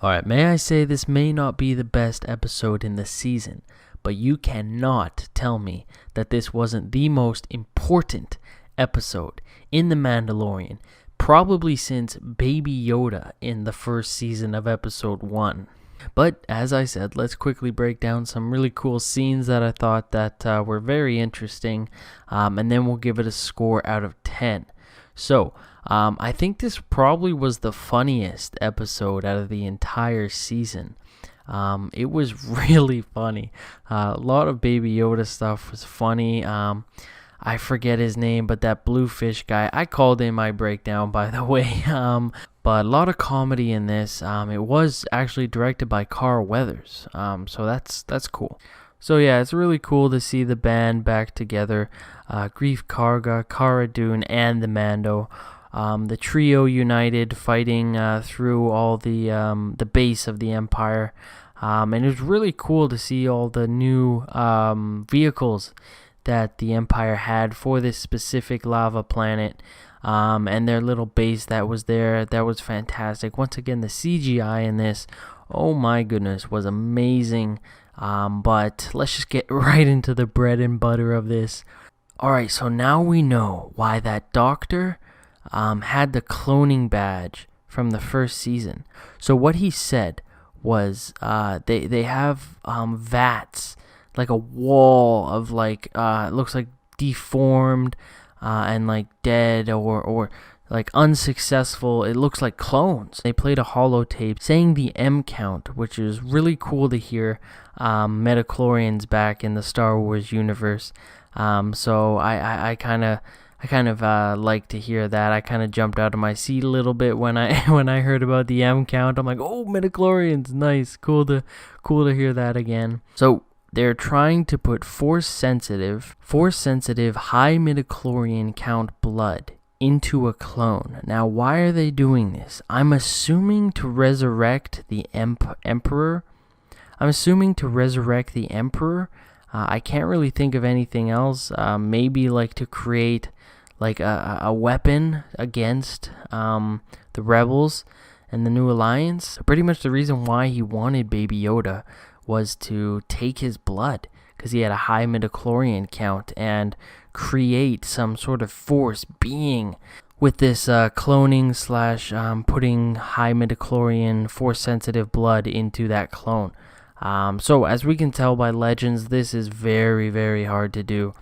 Alright, may I say this may not be the best episode in the season, but you cannot tell me that this wasn't the most important episode in The Mandalorian, probably since Baby Yoda in the first season of episode 1. But as I said, let's quickly break down some really cool scenes that I thought that were very interesting, and then we'll give it a score out of 10. So, I think this probably was the funniest episode out of the entire season. It was really funny. A lot of Baby Yoda stuff was funny. I forget his name, but that bluefish guy, I called in my breakdown, by the way. But a lot of comedy in this. It was actually directed by Carl Weathers, so that's cool. So yeah, it's really cool to see the band back together. Grief Karga, Cara Dune, and the Mando. The trio united, fighting through all the base of the Empire. And it was really cool to see all the new vehicles that the Empire had for this specific lava planet. And their little base that was there. That was fantastic. Once again, the CGI in this, oh my goodness, was amazing. But let's just get right into the bread and butter of this. Alright, so now we know why that doctor had the cloning badge from the first season. So what he said was they have vats, like a wall of it looks like deformed and like dead or like unsuccessful. It looks like clones. They played a holotape saying the M count, which is really cool to hear. Metachlorians back in the Star Wars universe. So I kind of like to hear that. I kind of jumped out of my seat a little bit when I heard about the M count. I'm like, oh, metachlorians, nice, cool to hear that again. So they're trying to put force sensitive high midichlorian count blood into a clone. Now, why are they doing this? I'm assuming to resurrect the Emperor. I can't really think of anything else. Maybe like to create like a weapon against the rebels and the New Alliance. Pretty much the reason why he wanted Baby Yoda was to take his blood, because he had a high midichlorian count, and create some sort of force being with this cloning / putting high midichlorian force sensitive blood into that clone. So as we can tell by Legends, this is very, very hard to do.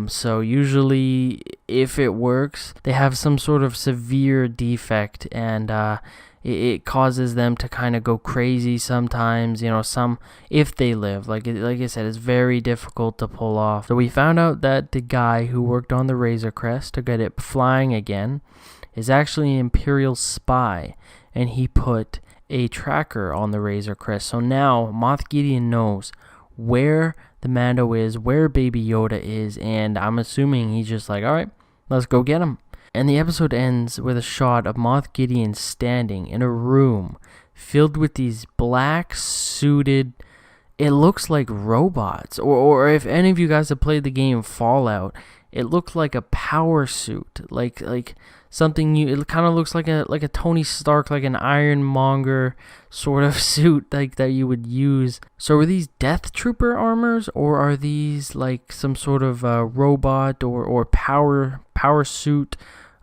So usually if it works, they have some sort of severe defect, and it causes them to kind of go crazy sometimes, some, if they live. Like I said, it's very difficult to pull off. So we found out that the guy who worked on the Razor Crest to get it flying again is actually an Imperial spy, and he put a tracker on the Razor Crest. So now Moff Gideon knows where the Mando is, where Baby Yoda is, and I'm assuming he's just like, alright, let's go get him. And the episode ends with a shot of Moff Gideon standing in a room filled with these black suited, it looks like robots, or if any of you guys have played the game Fallout, it looked like a power suit, like something new. It kind of looks like a Tony Stark, like an Ironmonger sort of suit like that you would use. So are these Death Trooper armors, or are these like some sort of robot or power suit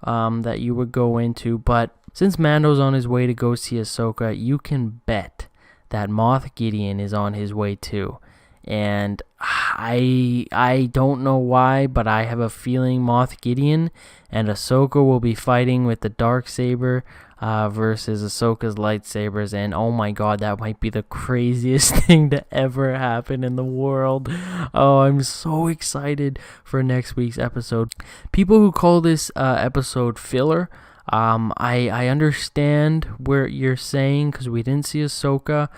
that you would go into? But since Mando's on his way to go see Ahsoka, you can bet that Moff Gideon is on his way too. And I don't know why, but I have a feeling Moff Gideon and Ahsoka will be fighting with the Darksaber versus Ahsoka's lightsabers, and oh my god, that might be the craziest thing to ever happen in the world. Oh, I'm so excited for next week's episode. People who call this episode filler, I understand where you're saying, because we didn't see Ahsoka.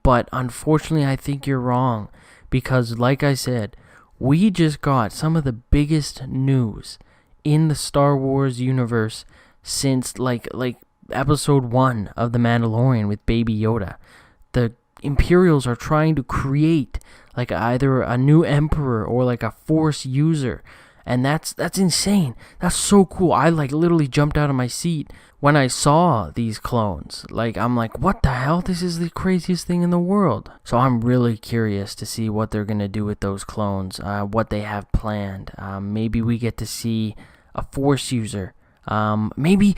But unfortunately, I think you're wrong, because like I said, we just got some of the biggest news in the Star Wars universe since like episode 1 of The Mandalorian with Baby Yoda. The Imperials are trying to create like either a new emperor or like a force user, And that's insane. That's so cool. I like literally jumped out of my seat when I saw these clones. Like, I'm like, what the hell? This is the craziest thing in the world. So I'm really curious to see what they're gonna do with those clones, what they have planned. Maybe we get to see a Force user. Maybe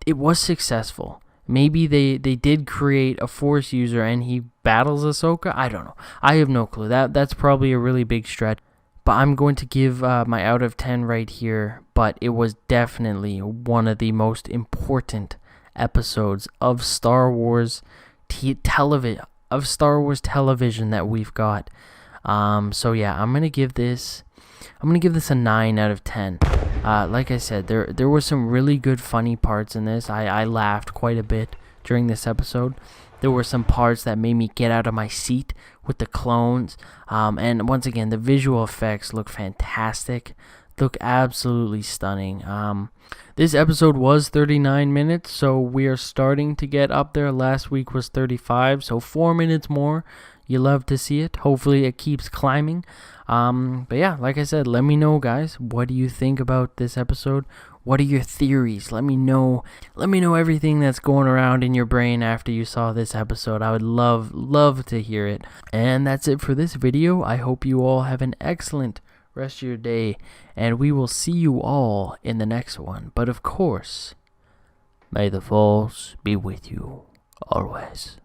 it was successful. Maybe they did create a Force user and he battles Ahsoka. I don't know. I have no clue. That's probably a really big stretch. But I'm going to give my out of 10 right here. But it was definitely one of the most important episodes of Star Wars television that we've got. So yeah, I'm gonna give this a 9 out of 10. Like I said, there were some really good funny parts in this. I laughed quite a bit during this episode. There were some parts that made me get out of my seat with the clones. And once again, the visual effects look fantastic. Look absolutely stunning. This episode was 39 minutes, so we are starting to get up there. Last week was 35, so 4 minutes more. You love to see it. Hopefully it keeps climbing. But yeah, like I said, let me know, guys. What do you think about this episode? What are your theories? Let me know everything that's going around in your brain after you saw this episode. I would love to hear it. And that's it for this video. I hope you all have an excellent rest of your day, and we will see you all in the next one. But of course, may the Force be with you always.